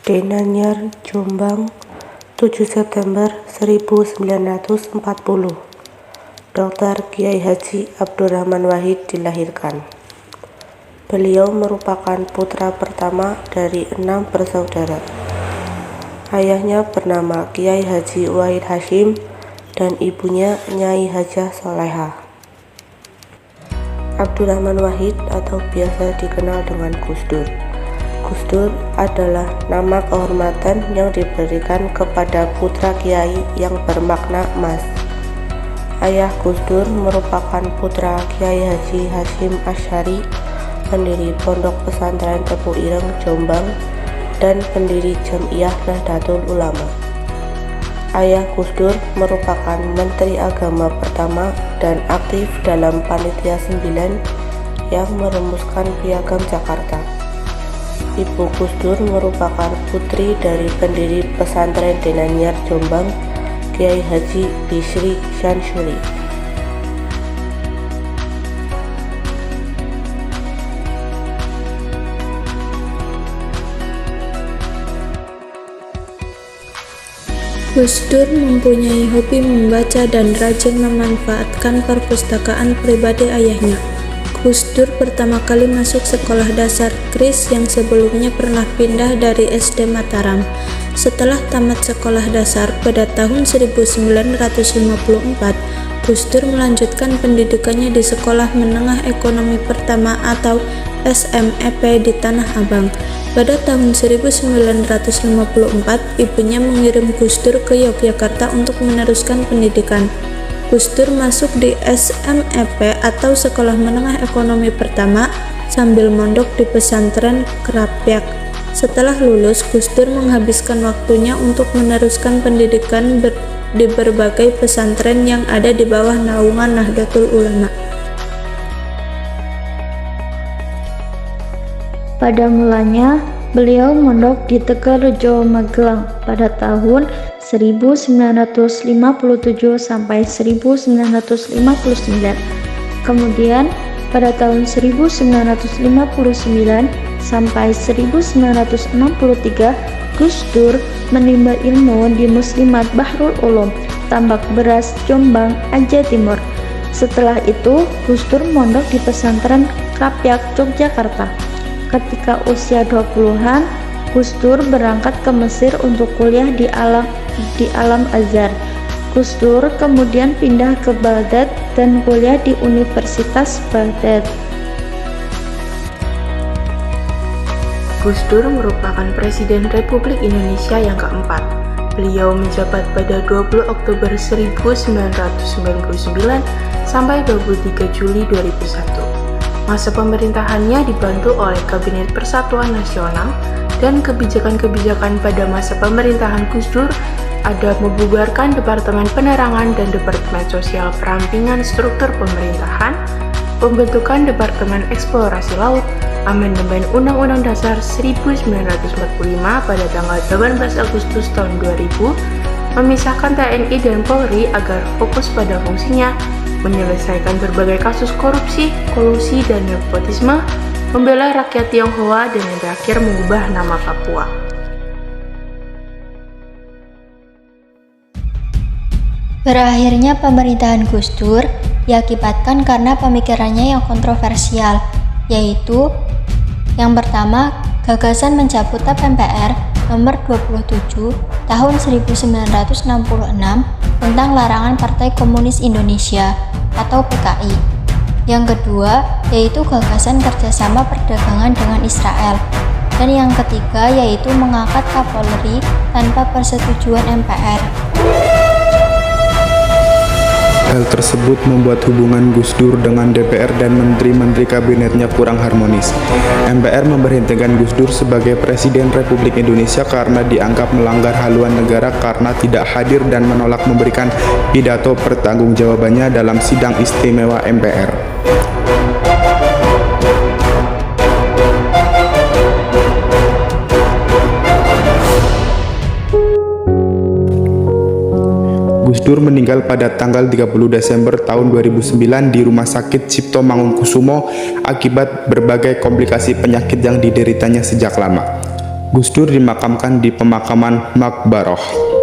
Denanyar, Jombang, 7 September 1940. Dr. Kiai Haji Abdurrahman Wahid dilahirkan. Beliau merupakan putra pertama dari 6 bersaudara. Ayahnya bernama Kiai Haji Wahid Hasyim dan ibunya Nyai Hajah Solehah. Abdurrahman Wahid atau biasa dikenal dengan Gus Dur. Gus Dur adalah nama kehormatan yang diberikan kepada putra kiai yang bermakna emas. Ayah Gus Dur merupakan putra Kiai Haji Hasyim Asy'ari, pendiri Pondok Pesantren Tepu Ireng, Jombang, dan pendiri Jam'iyah Nahdlatul Ulama. Ayah Gus Dur merupakan Menteri Agama pertama dan aktif dalam Panitia 9 yang merumuskan Piagam Jakarta. Ibu Gus Dur merupakan putri dari pendiri pesantren Denanyar, Jombang, Kiai Haji Bisri Syamsuri. Gus Dur mempunyai hobi membaca dan rajin memanfaatkan perpustakaan pribadi ayahnya. Gus Dur pertama kali masuk sekolah dasar Kris yang sebelumnya pernah pindah dari SD Mataram. Setelah tamat sekolah dasar pada tahun 1954, Gus Dur melanjutkan pendidikannya di Sekolah Menengah Ekonomi Pertama atau SMEP di Tanah Abang. Pada tahun 1954, ibunya mengirim Gus Dur ke Yogyakarta untuk meneruskan pendidikan. Gus Dur masuk di SMEP atau Sekolah Menengah Ekonomi Pertama sambil mondok di pesantren Krapyak. Setelah lulus, Gus Dur menghabiskan waktunya untuk meneruskan pendidikan di berbagai pesantren yang ada di bawah naungan Nahdlatul Ulama. Pada mulanya, beliau mondok di Tegalrejo, Magelang pada tahun 1957 sampai 1959. Kemudian, pada tahun 1959 sampai 1963, Gus Dur menimba ilmu di Muslimat Bahrul Ulum, Tambak Beras, Jombang, Aceh Timur. Setelah itu, Gus Dur mondok di pesantren Krapyak, Yogyakarta. Ketika usia 20-an, Gus Dur berangkat ke Mesir untuk kuliah di Alam Azhar. Gus Dur kemudian pindah ke Baghdad dan kuliah di Universitas Baghdad. Gus Dur merupakan Presiden Republik Indonesia yang keempat. Beliau menjabat pada 20 Oktober 1999 sampai 23 Juli 2001. Masa pemerintahannya dibantu oleh Kabinet Persatuan Nasional, dan kebijakan-kebijakan pada masa pemerintahan Gus Dur ada membubarkan Departemen Penerangan dan Departemen Sosial Perampingan Struktur Pemerintahan, pembentukan Departemen Eksplorasi Laut, amandemen Undang-Undang Dasar 1945 pada tanggal 18 Agustus tahun 2000, memisahkan TNI dan Polri agar fokus pada fungsinya, menyelesaikan berbagai kasus korupsi, kolusi, dan nepotisme, membela rakyat Tionghoa, dan yang terakhir mengubah nama Papua. Berakhirnya pemerintahan Gus Dur diakibatkan karena pemikirannya yang kontroversial, yaitu yang pertama, gagasan mencabut TAP MPR nomor 27 tahun 1966 tentang larangan Partai Komunis Indonesia atau PKI. Yang kedua, yaitu gagasan kerjasama perdagangan dengan Israel. Dan yang ketiga, yaitu mengangkat Kapolri tanpa persetujuan MPR. Hal tersebut membuat hubungan Gus Dur dengan DPR dan menteri-menteri kabinetnya kurang harmonis. MPR memberhentikan Gus Dur sebagai Presiden Republik Indonesia karena dianggap melanggar haluan negara karena tidak hadir dan menolak memberikan pidato pertanggungjawabannya dalam sidang istimewa MPR. Gus Dur meninggal pada tanggal 30 Desember tahun 2009 di Rumah Sakit Cipto Mangunkusumo akibat berbagai komplikasi penyakit yang dideritanya sejak lama. Gus Dur dimakamkan di pemakaman Makbaroh.